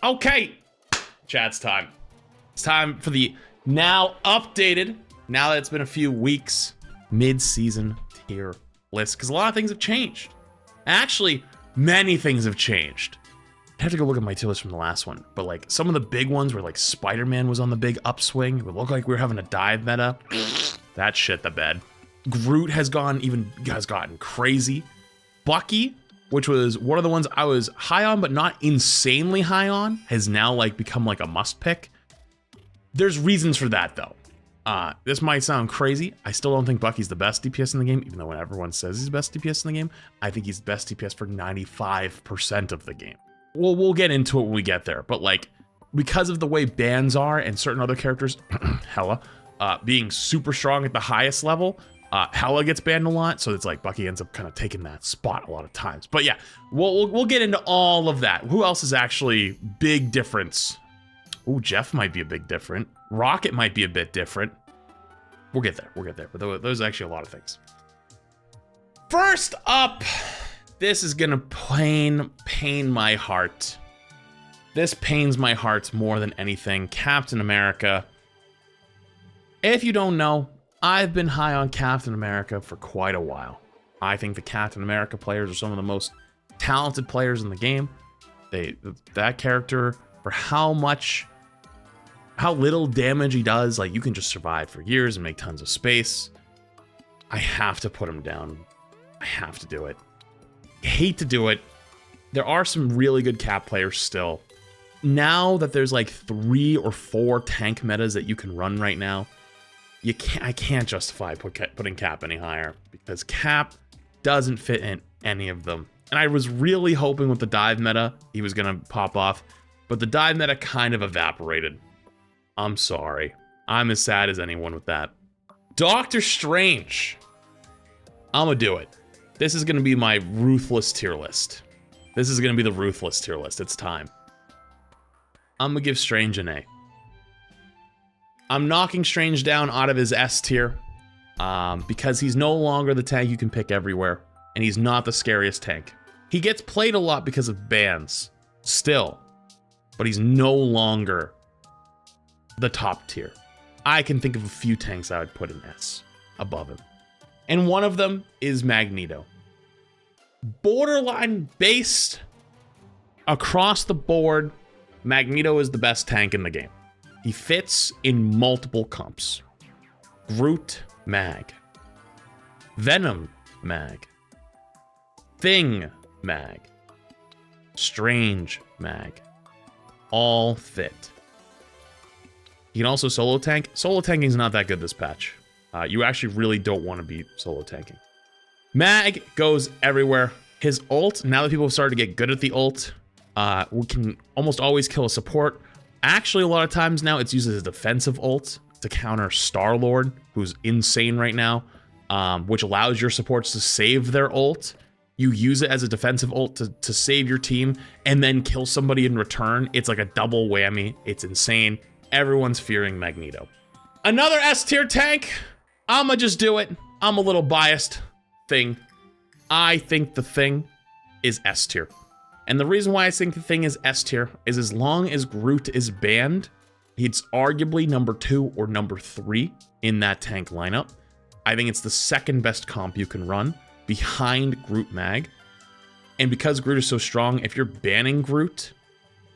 Okay, chat's time. It's time for the now updated, now that it's been a few weeks, mid-season tier list, because a lot of things have changed. Actually, many things have changed. I have to go look at my tier list from the last one, but like some of the big ones were like Spiderman was on the big upswing. It would look like we were having a dive meta. That shit the bed. Groot has gotten crazy. Bucky, which was one of the ones I was high on, but not insanely high on, has now like become like a must pick. There's reasons for that though. This might sound crazy. I still don't think Bucky's the best DPS in the game, even though when everyone says he's the best DPS in the game, I think he's the best DPS for 95% of the game. We'll get into it when we get there, but like, because of the way bans are and certain other characters, Hela, being super strong at the highest level, Hela gets banned a lot, so it's like Bucky ends up kind of taking that spot a lot of times. But yeah, we'll get into all of that. Who else is actually big difference? Ooh, Jeff might be a big different. Rocket might be a bit different. We'll get there. But those are actually a lot of things. First up, this is gonna pain my heart. This pains my heart more than anything. Captain America. If you don't know, I've been high on Captain America for quite a while. I think the Captain America players are some of the most talented players in the game. That character, for how little damage he does, like you can just survive for years and make tons of space. I have to put him down. I have to do it. I hate to do it. There are some really good Cap players still. Now that there's like 3 or 4 tank metas that you can run right now, I can't justify putting Cap any higher because Cap doesn't fit in any of them. And I was really hoping with the dive meta he was gonna pop off, but the dive meta kind of evaporated. I'm sorry. I'm as sad as anyone with that. Doctor Strange. I'm gonna do it. This is gonna be my ruthless tier list. This is gonna be the ruthless tier list. It's time. I'm gonna give Strange an A. I'm knocking Strange down out of his S tier because he's no longer the tank you can pick everywhere, and he's not the scariest tank. He gets played a lot because of bans, still, but he's no longer the top tier. I can think of a few tanks I would put in S above him, and one of them is Magneto. Borderline based across the board, Magneto is the best tank in the game. He fits in multiple comps. Groot, Mag. Venom, Mag. Thing, Mag. Strange, Mag. All fit. You can also solo tank. Solo tanking is not that good this patch. You actually really don't want to be solo tanking. Mag goes everywhere. His ult, now that people have started to get good at the ult, we can almost always kill a support. Actually, a lot of times now it's used as a defensive ult to counter Starlord, who's insane right now, which allows your supports to save their ult. You use it as a defensive ult to save your team and then kill somebody in return. It's like a double whammy. It's insane. Everyone's fearing Magneto. Another S tier tank. I'ma just do it. I'm a little biased. Thing. I think the Thing is S tier. And the reason why I think the Thing is S tier is as long as Groot is banned, it's arguably number 2 or number 3 in that tank lineup. I think it's the second best comp you can run behind Groot Mag. And because Groot is so strong, if you're banning Groot,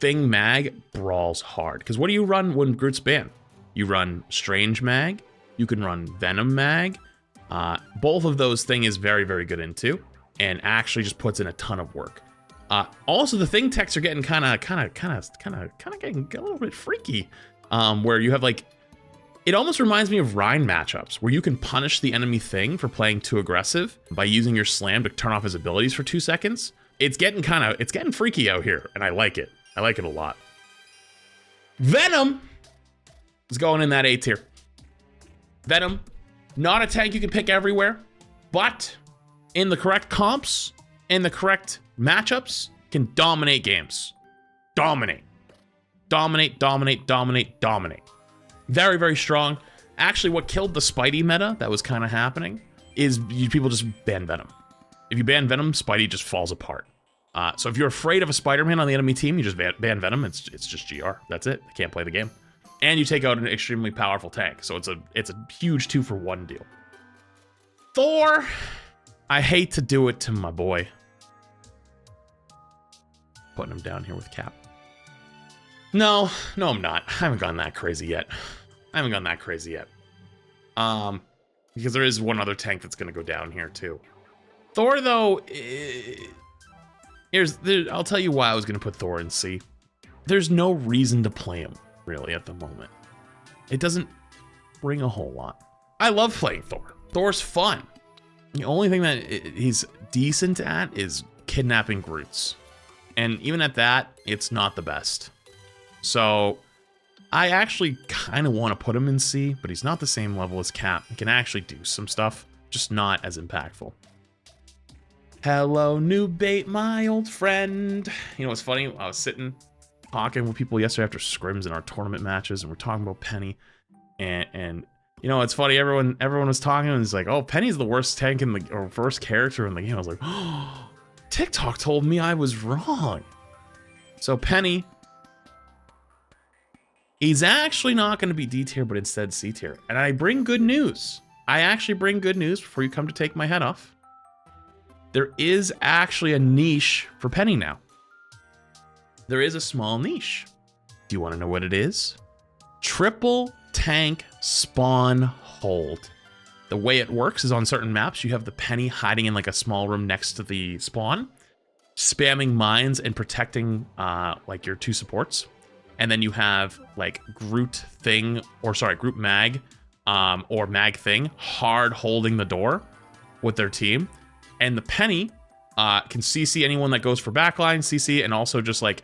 Thing Mag brawls hard. Because what do you run when Groot's banned? You run Strange Mag, you can run Venom Mag. Both of those Thing is very, very good into, and actually just puts in a ton of work. Also, the Thing techs are getting kind of getting a little bit freaky. Where you have like, it almost reminds me of Rhine matchups where you can punish the enemy Thing for playing too aggressive by using your slam to turn off his abilities for 2 seconds. It's getting freaky out here, and I like it. I like it a lot. Venom is going in that A tier. Venom, not a tank you can pick everywhere, but in the correct comps, in the correct matchups, can dominate games. Dominate. Very, very strong. Actually, what killed the Spidey meta that was kind of happening is people just ban Venom. If you ban Venom, Spidey just falls apart. So if you're afraid of a Spider-Man on the enemy team, you just ban Venom. It's just GR. That's it. They can't play the game. And you take out an extremely powerful tank. So it's a huge 2-for-1 deal. Thor, I hate to do it to my boy. Putting him down here with Cap. No, I'm not. I haven't gone that crazy yet. Because there is one other tank that's going to go down here too. Thor, though, I'll tell you why I was going to put Thor in C. There's no reason to play him, really, at the moment. It doesn't bring a whole lot. I love playing Thor. Thor's fun. The only thing that he's decent at is kidnapping Groots. And even at that, it's not the best. So I actually kind of want to put him in C, but he's not the same level as Cap. He can actually do some stuff, just not as impactful. Hello, new bait, my old friend. You know what's funny? I was sitting talking with people yesterday after scrims in our tournament matches, and we're talking about Penny. And you know, it's funny. Everyone was talking, and it's like, oh, Penny's the worst tank in the or worst character in the game. I was like, oh, TikTok told me I was wrong. So Penny, he's actually not going to be D tier, but instead C tier. And I bring good news. I actually bring good news before you come to take my head off. There is actually a niche for Penny now. There is a small niche. Do you want to know what it is? Triple tank spawn hold. The way it works is on certain maps, you have the Penny hiding in like a small room next to the spawn, spamming mines and protecting like your two supports. And then you have like Groot Mag or Mag Thing hard holding the door with their team. And the Penny can CC anyone that goes for backline, CC, and also just like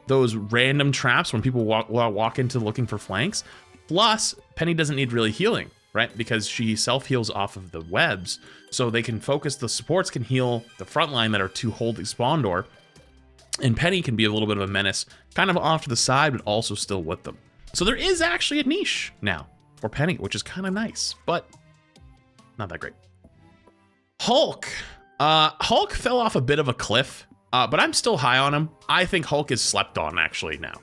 those random traps when people walk into looking for flanks. Plus, Penny doesn't need really healing, right? Because she self-heals off of the webs. So they can focus, the supports can heal the front line that are to hold the spawn door. And Penny can be a little bit of a menace, kind of off to the side, but also still with them. So there is actually a niche now for Penny, which is kind of nice, but not that great. Hulk. Hulk fell off a bit of a cliff, but I'm still high on him. I think Hulk is slept on actually now.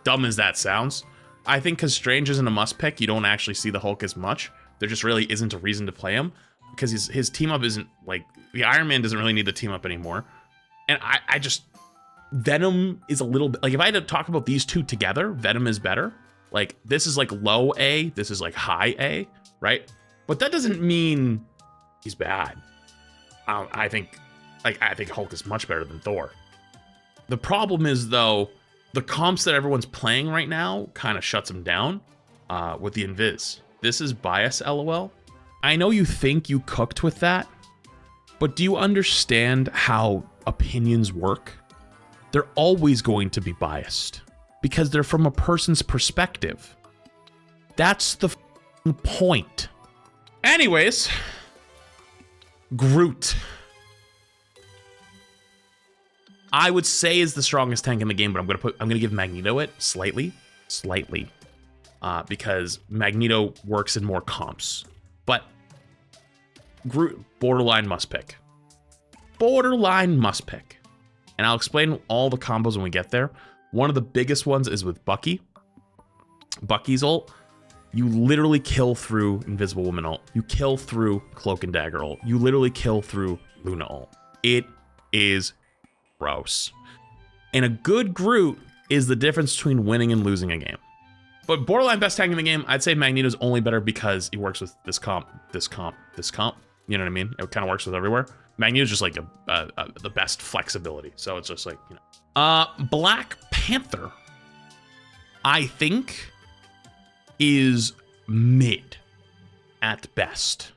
Dumb as that sounds. I think because Strange isn't a must pick, you don't actually see the Hulk as much. There just really isn't a reason to play him because his team up isn't like, the Iron Man doesn't really need the team up anymore. And I just, Venom is a little bit, like if I had to talk about these two together, Venom is better. Like this is like low A, this is like high A, right? But that doesn't mean he's bad. I think Hulk is much better than Thor. The problem is though, the comps that everyone's playing right now kind of shuts him down with the invis. This is bias, LOL. I know you think you cooked with that, but do you understand how opinions work? They're always going to be biased because they're from a person's perspective. That's the point. Anyways, Groot. I would say is the strongest tank in the game, but I'm gonna give Magneto it slightly, because Magneto works in more comps. But Groot, borderline must pick. Borderline must pick. And I'll explain all the combos when we get there. One of the biggest ones is with Bucky. Bucky's ult. You literally kill through Invisible Woman ult. You kill through Cloak and Dagger ult. You literally kill through Luna ult. It is gross. And a good Groot is the difference between winning and losing a game. But borderline best tank in the game, I'd say Magneto's only better because he works with this comp, this comp, this comp. You know what I mean? It kind of works with everywhere. Magneto's just like the best flexibility. So it's just like, you know. Black Panther, I think, is mid at best.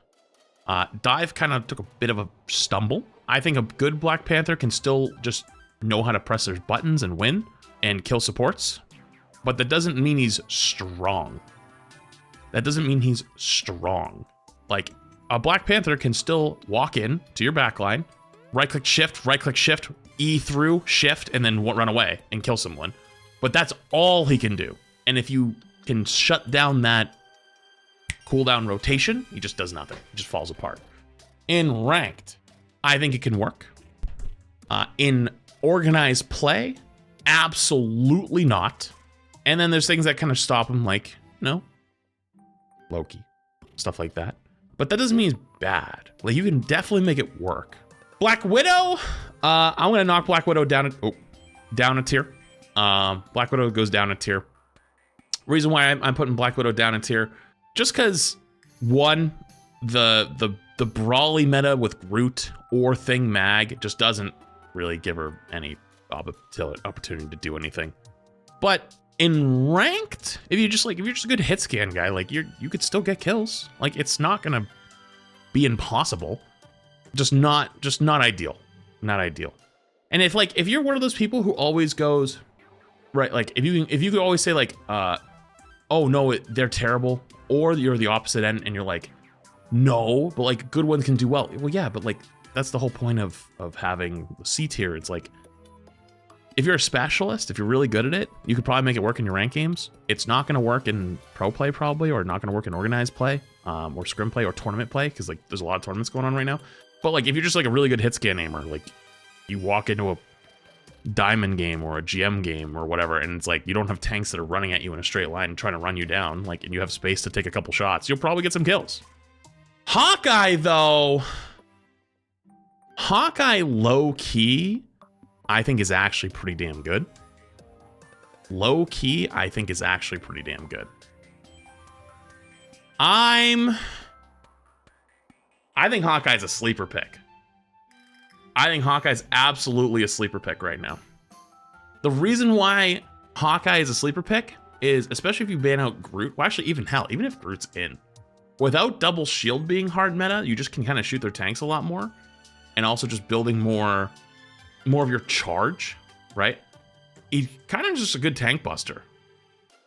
Dive kind of took a bit of a stumble. I think a good Black Panther can still just know how to press their buttons and win and kill supports. But that doesn't mean he's strong. That doesn't mean he's strong. Like, a Black Panther can still walk in to your backline, right-click shift, E through, shift, and then run away and kill someone. But that's all he can do. And if you can shut down that cooldown rotation, he just does nothing. He just falls apart. In ranked, I think it can work. In Organized play? Absolutely not. And then there's things that kind of stop him, like, no, Loki, stuff like that. But that doesn't mean he's bad. Like, you can definitely make it work. Black Widow, I'm gonna knock Black Widow down a tier. Black Widow goes down a tier. Reason why I'm putting Black Widow down a tier, just because one, the brawly meta with Groot or Thing Mag just doesn't really give her any opportunity to do anything. But in ranked, if you're just a good hit scan guy, like you could still get kills. Like, it's not gonna be impossible. Just not ideal. Not ideal. And if you're one of those people who always goes, right, like if you could always say like, oh no, they're terrible, or you're the opposite end and you're like, no, but like good ones can do well. Well, yeah, but like that's the whole point of having C tier. It's like, if you're a specialist, if you're really good at it, you could probably make it work in your rank games. It's not going to work in pro play probably, or not going to work in organized play, or scrim play or tournament play, because like there's a lot of tournaments going on right now. But like if you're just like a really good hit scan aimer, like you walk into a diamond game or a GM game or whatever, and it's like you don't have tanks that are running at you in a straight line trying to run you down, like, and you have space to take a couple shots, you'll probably get some kills. Hawkeye though, Hawkeye low key, I think is actually pretty damn good. Low key, I think is actually pretty damn good. I think Hawkeye's a sleeper pick. I think Hawkeye's absolutely a sleeper pick right now. The reason why Hawkeye is a sleeper pick is, especially if you ban out Groot, well actually even if Groot's in, without double shield being hard meta, you just can kind of shoot their tanks a lot more, and also just building more of your charge, right? He kind of just a good tank buster.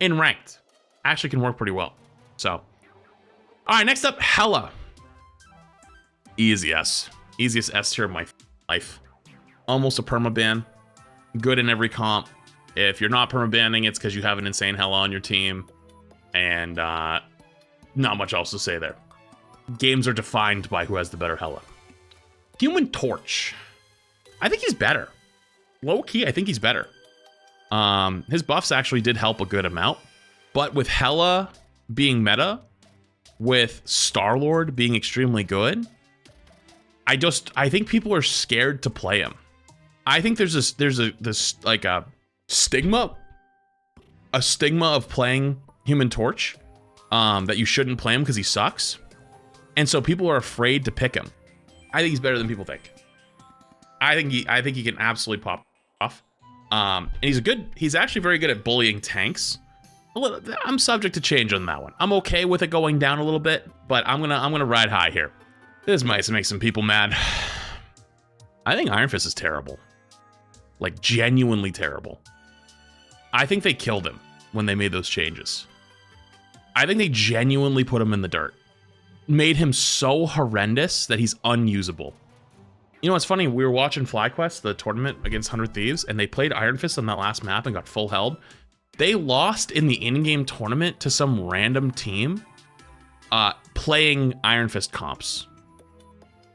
In ranked, actually can work pretty well. So, all right, next up, Hela. Easiest S tier of my life. Almost a permaban. Good in every comp. If you're not permabanning, it's because you have an insane Hela on your team. And not much else to say there. Games are defined by who has the better Hela. Human Torch. I think he's better. Low key, I think he's better. His buffs actually did help a good amount. But with Hela being meta, with Starlord being extremely good, I think people are scared to play him. I think there's this like a stigma of playing Human Torch, that you shouldn't play him because he sucks, and so people are afraid to pick him. I think he's better than people think. I think he can absolutely pop off, and he's actually very good at bullying tanks. I'm subject to change on that one. I'm okay with it going down a little bit, but I'm gonna ride high here. This might make some people mad. I think Iron Fist is terrible. Like, genuinely terrible. I think they killed him when they made those changes. I think they genuinely put him in the dirt. Made him so horrendous that he's unusable. You know what's funny? We were watching FlyQuest, the tournament against 100 Thieves, and they played Iron Fist on that last map and got full held. They lost in the in-game tournament to some random team playing Iron Fist comps.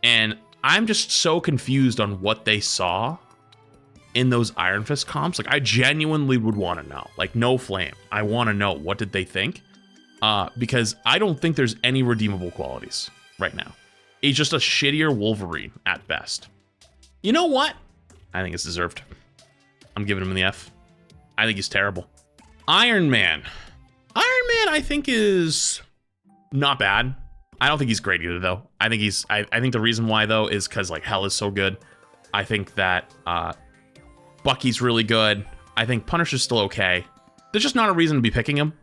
And I'm just so confused on what they saw in those Iron Fist comps. Like, I genuinely would want to know. Like, no flame. I want to know, what did they think? Because I don't think there's any redeemable qualities right now. He's just a shittier Wolverine at best. You know what? I think it's deserved. I'm giving him the F. I think he's terrible. Iron Man. Iron Man, I think, is not bad. I don't think he's great either, though. I think the reason why, though, is because, like, Hell is so good. I think that Bucky's really good. I think Punisher's still okay. There's just not a reason to be picking him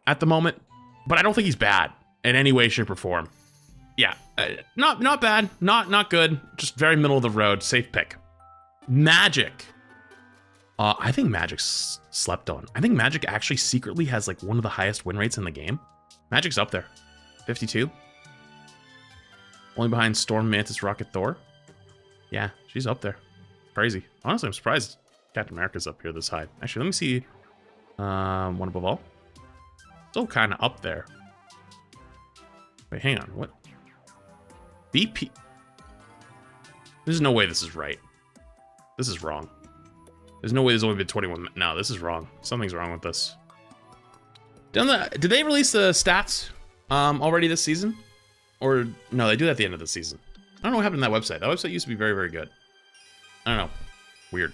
at the moment. But I don't think he's bad in any way, shape, or form. Yeah, not bad, not good. Just very middle of the road, safe pick. Magik. I think Magik's slept on. I think Magik actually secretly has like one of the highest win rates in the game. Magik's up there, 52. Only behind Storm, Mantis, Rocket, Thor. Yeah, she's up there. Crazy. Honestly, I'm surprised Captain America's up here this high. Actually, let me see. One above all. Still kind of up there. Wait, hang on. What? BP? There's no way this is right. This is wrong. There's no way there's only been 21. No, this is wrong. Something's wrong with this. Did they release the stats already this season? Or no, they do that at the end of the season. I don't know what happened to that website. That website used to be very, very good. I don't know. Weird.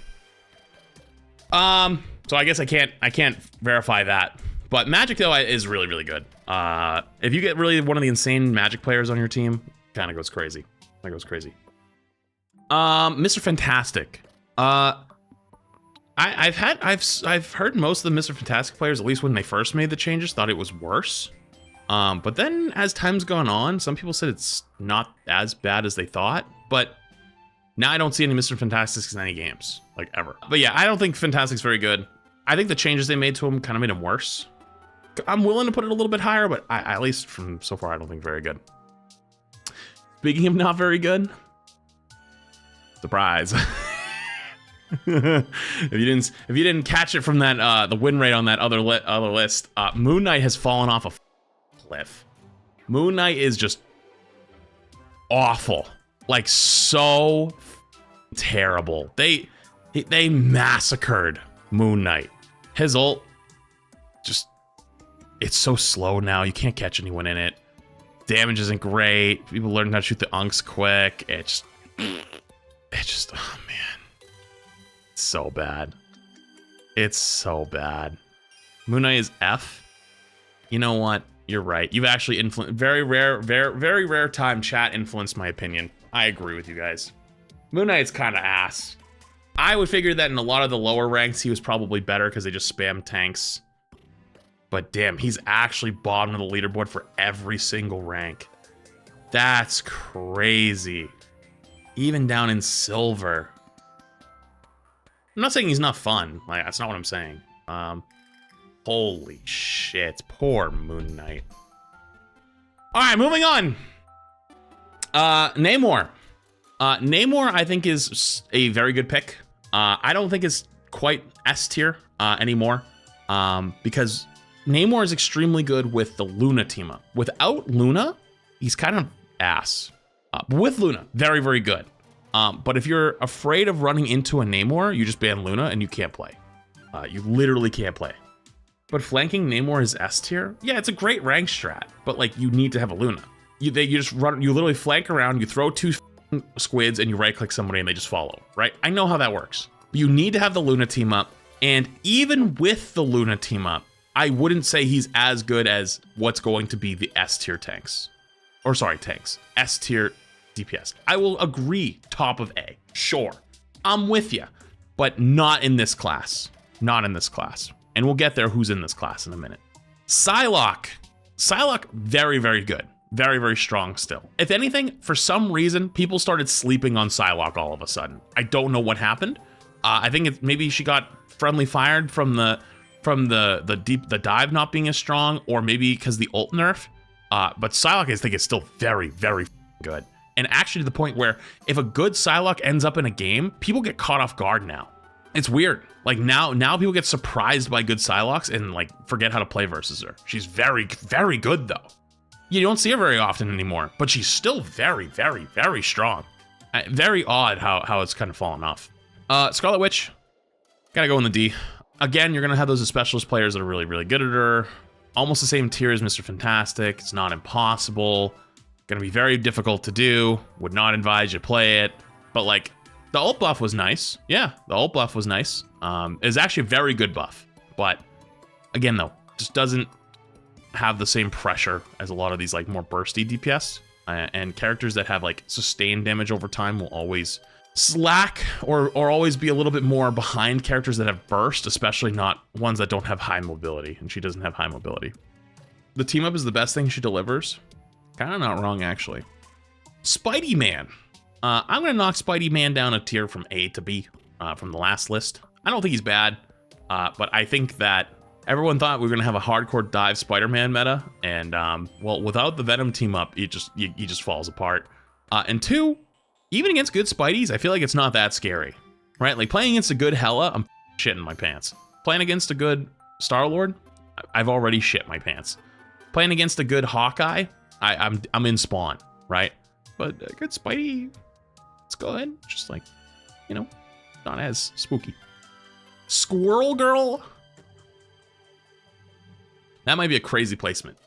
So I guess I can't verify that. But Magik though is really, really good. If you get really one of the insane Magik players on your team, kind of goes crazy. That goes crazy. Mr. Fantastic. I've heard most of the Mr. Fantastic players, at least when they first made the changes, thought it was worse. But then as time's gone on, some people said it's not as bad as they thought. But now I don't see any Mr. Fantastics in any games, like ever. But yeah, I don't think Fantastic's very good. I think the changes they made to him kind of made him worse. I'm willing to put it a little bit higher, but at least from so far, I don't think very good. Speaking of not very good, surprise. if you didn't catch it from that the win rate on that other list, Moon Knight has fallen off a cliff. Moon Knight is just awful, like so terrible. They massacred Moon Knight. His ult just, it's so slow now. You can't catch anyone in it. Damage isn't great. People learn how to shoot the unks quick. It's just, oh man. It's so bad. It's so bad. Moon Knight is F. You know what? You're right. You've actually influenced, very rare time chat influenced my opinion. I agree with you guys. Moon Knight's kind of ass. I would figure that in a lot of the lower ranks, he was probably better because they just spam tanks. But damn, he's actually bottom of the leaderboard for every single rank. That's crazy. Even down in silver. I'm not saying he's not fun. Like, that's not what I'm saying. Holy shit. Poor Moon Knight. Alright, moving on. Nemor. Nemor, I think, is a very good pick. I don't think it's quite S tier anymore. Because Nemor is extremely good with the Luna team up. Without Luna, he's kind of ass. But with Luna, very, very good. But if you're afraid of running into a Nemor, you just ban Luna and you can't play. You literally can't play. But flanking Nemor is S tier. Yeah, it's a great rank strat, but like you need to have a Luna. You just run. You literally flank around. You throw two squids and you right click somebody and they just follow. Right? I know how that works. But you need to have the Luna team up. And even with the Luna team up, I wouldn't say he's as good as what's going to be the S tier tanks. Or sorry, tanks. S tier DPS. I will agree, top of A. Sure. I'm with you. But not in this class. Not in this class. And we'll get there who's in this class in a minute. Psylocke. Psylocke, very, very good. Very, very strong still. If anything, for some reason, people started sleeping on Psylocke all of a sudden. I don't know what happened. I think it's maybe she got friendly fired from the dive not being as strong, or maybe because the ult nerf. But Psylocke, I think, is still very, very good. And actually to the point where if a good Psylocke ends up in a game, people get caught off guard now. It's weird. Like now people get surprised by good Psylocks and like forget how to play versus her. She's very, very good though. You don't see her very often anymore, but she's still very, very, very strong. Very odd how it's kind of fallen off. Scarlet Witch, gotta go in the D. Again, you're gonna have those specialist players that are really, really good at her. Almost the same tier as Mr. Fantastic. It's not impossible. Gonna be very difficult to do. Would not advise you play it. But like, the ult buff was nice. Yeah, the ult buff was nice. It's actually a very good buff. But again, though, just doesn't have the same pressure as a lot of these like more bursty DPS. And characters that have like sustained damage over time will always slack or always be a little bit more behind characters that have burst, especially not ones that don't have high mobility. And she doesn't have high mobility. The team up is the best thing she delivers. Kind of not wrong, actually. Spidey Man. I'm going to knock Spidey Man down a tier from A to B from the last list. I don't think he's bad, but I think that everyone thought we were going to have a hardcore dive Spider-Man meta, and well, without the Venom team up, he just falls apart. And two, even against good Spideys, I feel like it's not that scary, right? Like playing against a good Hela, I'm shitting my pants. Playing against a good Starlord, I've already shit my pants. Playing against a good Hawkeye, I'm in spawn, right? But a good Spidey, it's good. Just like, you know, not as spooky. Squirrel Girl? That might be a crazy placement.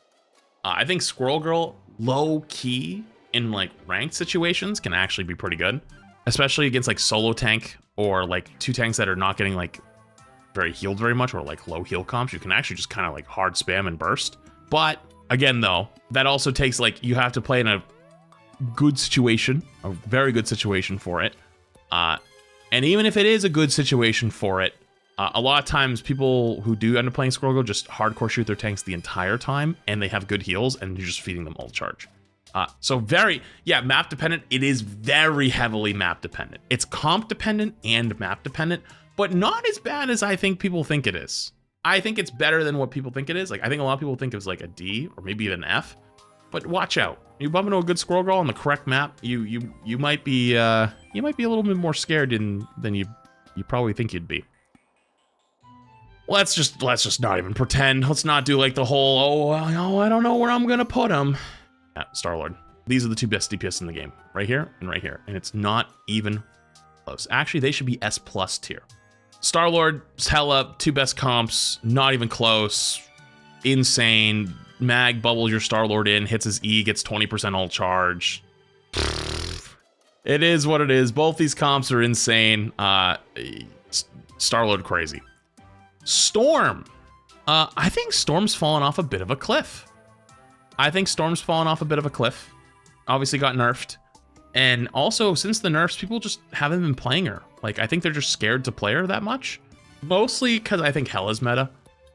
I think Squirrel Girl, low key in like ranked situations, can actually be pretty good, especially against like solo tank or like two tanks that are not getting like very healed very much or like low heal comps. You can actually just kind of like hard spam and burst. But again, though, that also takes like you have to play in a good situation, a very good situation for it. And even if it is a good situation for it, a lot of times people who do end up playing Squirrel Girl just hardcore shoot their tanks the entire time and they have good heals and you're just feeding them ult charge. So map dependent. It is very heavily map dependent. It's comp dependent and map dependent, but not as bad as I think people think it is. I think it's better than what people think it is. Like, I think a lot of people think it's like a D or maybe even an F, but watch out. You bump into a good Squirrel Girl on the correct map, you might be a little bit more scared than you probably think you'd be. Let's just not even pretend. Let's not do like the whole, oh, I don't know where I'm gonna put him. Yeah, Starlord. These are the two best DPS in the game, right here and right here, and it's not even close. Actually, they should be S+ tier. Starlord, Hela, two best comps, not even close. Insane. Mag bubbles your Starlord in, hits his E, gets 20% ult charge. It is what it is. Both these comps are insane. Starlord crazy. Storm. I think Storm's fallen off a bit of a cliff. Obviously got nerfed. And also, since the nerfs, people just haven't been playing her. Like, I think they're just scared to play her that much. Mostly because I think Hela's meta.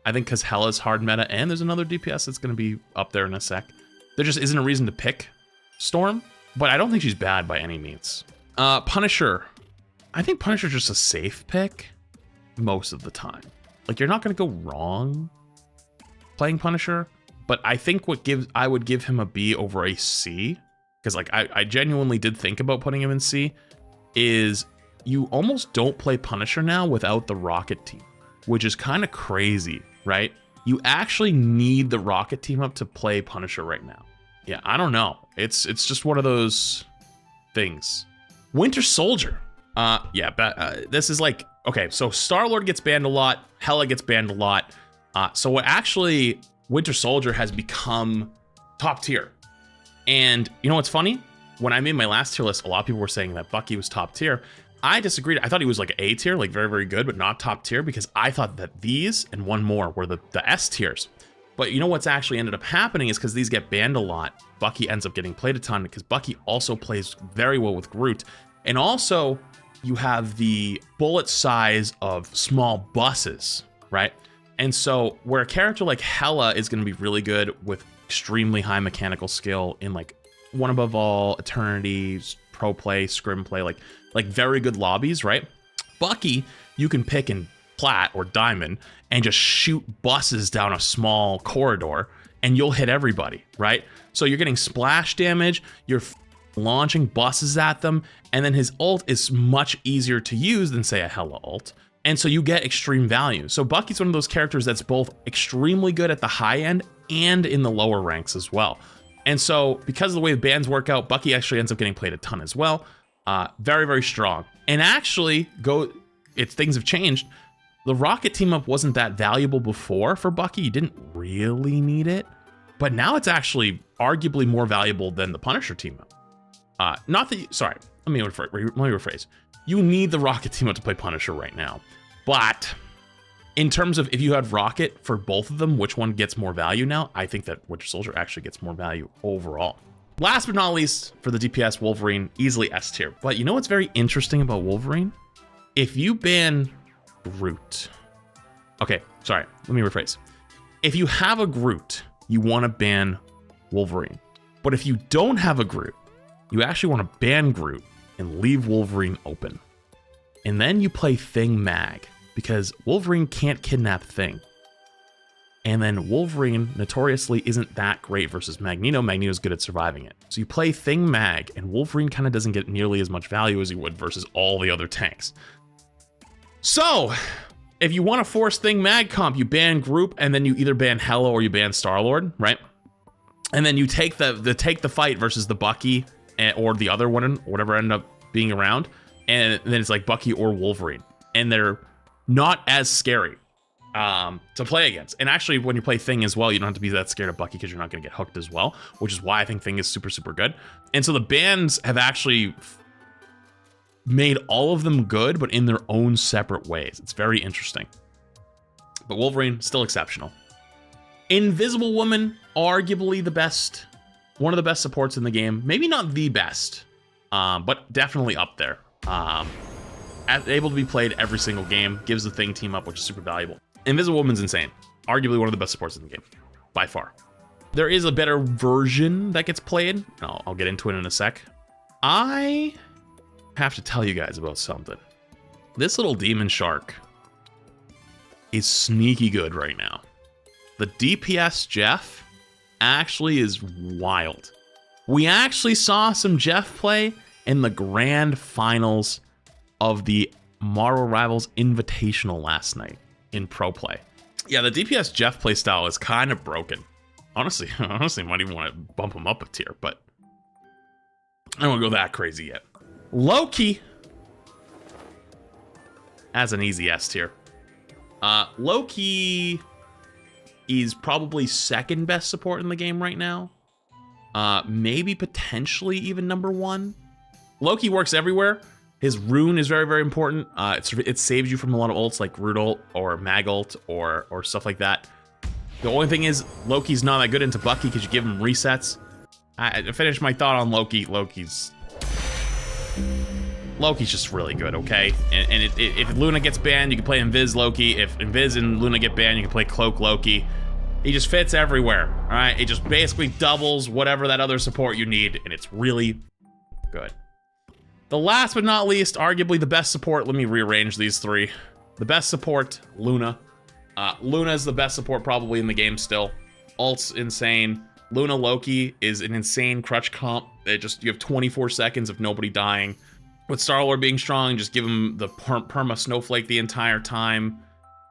I think because Hela's hard meta, and there's another DPS that's going to be up there in a sec. There just isn't a reason to pick Storm, but I don't think she's bad by any means. Punisher. I think Punisher's just a safe pick most of the time. Like, you're not going to go wrong playing Punisher, but I think I would give him a B over a C, because like I genuinely did think about putting him in C, is you almost don't play Punisher now without the Rocket team, which is kind of crazy, right? You actually need the Rocket team up to play Punisher right now. Yeah, I don't know. It's just one of those things. Winter Soldier. This is like, okay, so Starlord gets banned a lot, Hela gets banned a lot. So what actually Winter Soldier has become top tier. And you know what's funny? When I made my last tier list, a lot of people were saying that Bucky was top tier. I disagreed. I thought he was like A tier, like very, very good, but not top tier, because I thought that these and one more were the S tiers. But you know what's actually ended up happening is because these get banned a lot, Bucky ends up getting played a ton because Bucky also plays very well with Groot. And also you have the bullet size of small buses, right? And so where a character like Hela is going to be really good with extremely high mechanical skill in like One Above All, Eternity, Pro Play, Scrim Play, like very good lobbies, right? Bucky, you can pick in Plat or Diamond and just shoot buses down a small corridor and you'll hit everybody, right? So you're getting splash damage, you're launching buses at them, and then his ult is much easier to use than say a Hela ult. And so you get extreme value. So Bucky's one of those characters that's both extremely good at the high end and in the lower ranks as well. And so because of the way the bans work out, Bucky actually ends up getting played a ton as well. Very, very strong. And actually, things have changed. The Rocket team up wasn't that valuable before for Bucky. You didn't really need it. But now it's actually arguably more valuable than the Punisher team up. Let me rephrase. You need the Rocket team up to play Punisher right now. But in terms of if you had Rocket for both of them, which one gets more value now? I think that Winter Soldier actually gets more value overall. Last but not least, for the DPS, Wolverine, easily S tier. But you know what's very interesting about Wolverine? If you ban Groot. Okay, sorry, let me rephrase. If you have a Groot, you want to ban Wolverine. But if you don't have a Groot, you actually want to ban Groot and leave Wolverine open. And then you play Thing Mag, because Wolverine can't kidnap Thing. And then Wolverine notoriously isn't that great versus Magneto. Magneto's good at surviving it. So you play Thing Mag, and Wolverine kind of doesn't get nearly as much value as he would versus all the other tanks. So if you want to force Thing Mag comp, you ban Groot, and then you either ban Hela or you ban Starlord, right? And then you take the fight versus the Bucky or the other one, whatever ended up being around, and then it's like Bucky or Wolverine, and they're not as scary to play against. And actually, when you play Thing as well, you don't have to be that scared of Bucky because you're not going to get hooked as well, which is why I think Thing is super, super good. And so the bans have actually made all of them good, but in their own separate ways. It's very interesting. But Wolverine, still exceptional. Invisible Woman, arguably the best, one of the best supports in the game. Maybe not the best, but definitely up there. Able to be played every single game, gives the Thing team up, which is super valuable. Invisible Woman's insane. Arguably one of the best supports in the game, by far. There is a better version that gets played. I'll get into it in a sec. I have to tell you guys about something. This little demon shark is sneaky good right now. The DPS Jeff actually is wild. We actually saw some Jeff play in the grand finals of the Marvel Rivals Invitational last night in pro play. Yeah, the DPS Jeff playstyle is kind of broken. Honestly, might even want to bump him up a tier, but I don't want to go that crazy yet. Loki has an easy S tier. Loki is probably second best support in the game right now. Maybe potentially even number one. Loki works everywhere. His rune is very, very important. It saves you from a lot of ults like Groot ult or Mag ult or stuff like that. The only thing is Loki's not that good into Bucky because you give him resets. I finished my thought on Loki. Loki's just really good, okay? And if Luna gets banned, you can play Invis Loki. If Invis and Luna get banned, you can play Cloak Loki. He just fits everywhere, all right? It just basically doubles whatever that other support you need, and it's really good. The last but not least, arguably the best support. Let me rearrange these three. The best support, Luna. Luna is the best support probably in the game still. Ult's insane. Luna Loki is an insane crutch comp. You have 24 seconds of nobody dying. With Starlord being strong, just give him the perma snowflake the entire time.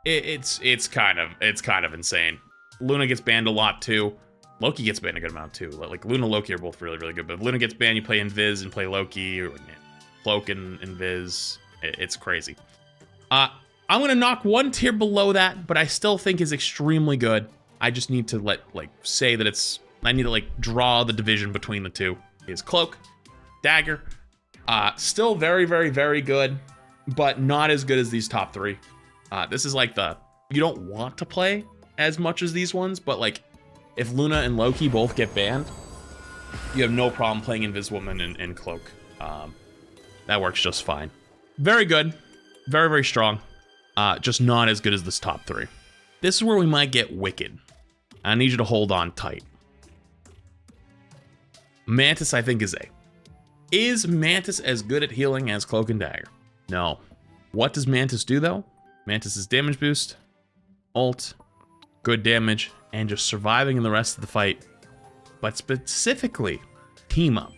It's kind of insane. Luna gets banned a lot too. Loki gets banned a good amount too. Like Luna and Loki are both really, really good. But if Luna gets banned, you play Invis and play Loki, or Cloak and Invis. It's crazy. I'm gonna knock one tier below that, but I still think is extremely good. I just need to say that I need to draw the division between the two. Is Cloak, Dagger. Still very, very, very good, but not as good as these top three. This is you don't want to play as much as these ones, but if Luna and Loki both get banned, you have no problem playing Inviswoman and Cloak. That works just fine. Very good, very, very strong. Just not as good as this top three. This is where we might get wicked. I need you to hold on tight. Mantis, I think, is A. Is Mantis as good at healing as Cloak and Dagger? No. What does Mantis do, though? Mantis is damage boost, ult, good damage, and just surviving in the rest of the fight. But specifically, team up.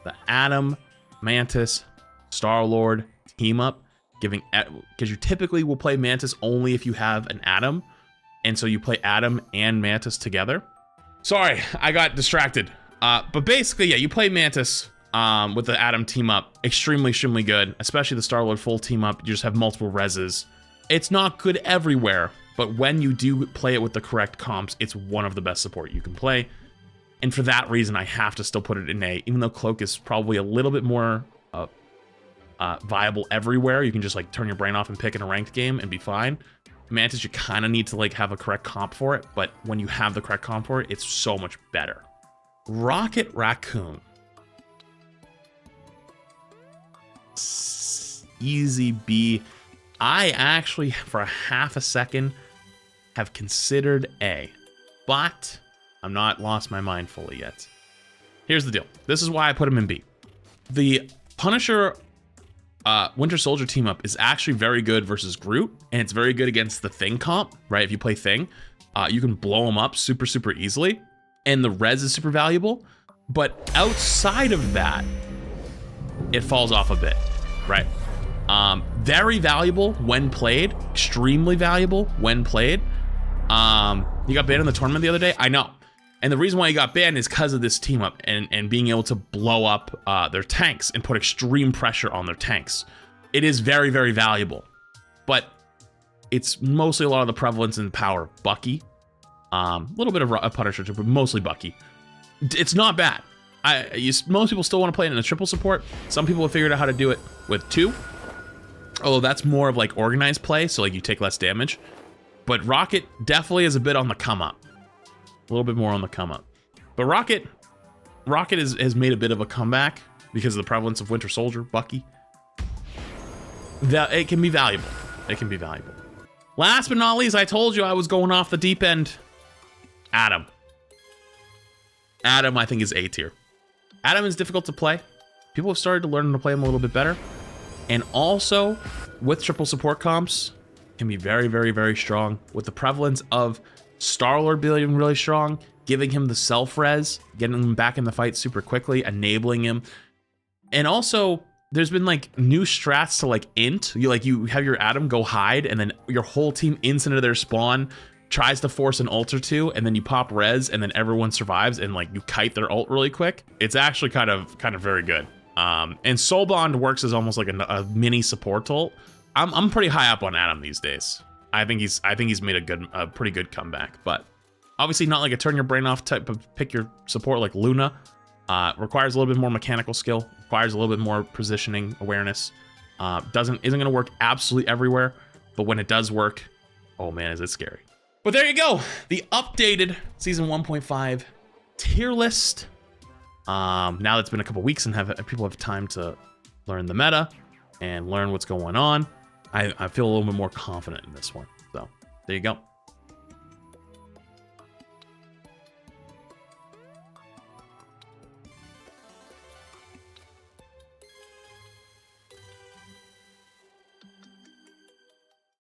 The Atom, Mantis, Starlord team up, because you typically will play Mantis only if you have an Atom, and so you play Atom and Mantis together. Sorry, I got distracted. But basically, yeah, you play Mantis with the Atom team up. Extremely, extremely good, especially the Starlord full team up. You just have multiple reses. It's not good everywhere, but when you do play it with the correct comps, it's one of the best support you can play. And for that reason, I have to still put it in A, even though Cloak is probably a little bit more viable everywhere. You can just turn your brain off and pick in a ranked game and be fine. Mantis, you kind of need to have a correct comp for it, but when you have the correct comp for it, it's so much better. Rocket Raccoon. Easy B. I actually, for a half a second, have considered A, but I'm not lost my mind fully yet. Here's the deal. This is why I put him in B. The Punisher Winter Soldier team up is actually very good versus Groot, and it's very good against the Thing comp, right? If you play Thing, you can blow him up super, super easily, and the res is super valuable. But outside of that, it falls off a bit, right? Very valuable when played, extremely valuable when played. He got banned in the tournament the other day, I know. And the reason why he got banned is because of this team up and being able to blow up their tanks and put extreme pressure on their tanks. It is very, very valuable. But it's mostly a lot of the prevalence and power of Bucky. A little bit of a Punisher too, but mostly Bucky. It's not bad. Most people still want to play it in a triple support. Some people have figured out how to do it with 2. Although that's more of like organized play, so like you take less damage. But Rocket definitely is a bit on the come up. A little bit more on the come up. But Rocket has made a bit of a comeback because of the prevalence of Winter Soldier, Bucky. That it can be valuable. It can be valuable. Last but not least, I told you I was going off the deep end. Adam. Adam, I think, is A tier. Adam is difficult to play. People have started to learn to play him a little bit better. And also, with triple support comps, can be very, very, very strong. With the prevalence of Starlord being really strong, giving him the self-res, getting him back in the fight super quickly, enabling him. And also, there's been like new strats to like int. You have your Adam go hide, and then your whole team ints into their spawn, tries to force an ult or 2, and then you pop res, and then everyone survives, and like you kite their ult really quick. It's actually kind of very good. And Soul Bond works as almost like a mini support ult. I'm pretty high up on Adam these days. I think he's made a pretty good comeback, but obviously not like a turn your brain off type of pick your support like Luna. Requires a little bit more mechanical skill, requires a little bit more positioning awareness. Isn't gonna work absolutely everywhere, but when it does work, oh man, is it scary. But there you go, the updated season 1.5 tier list. Now that it's been a couple weeks and people have time to learn the meta and learn what's going on, I feel a little bit more confident in this one. So there you go.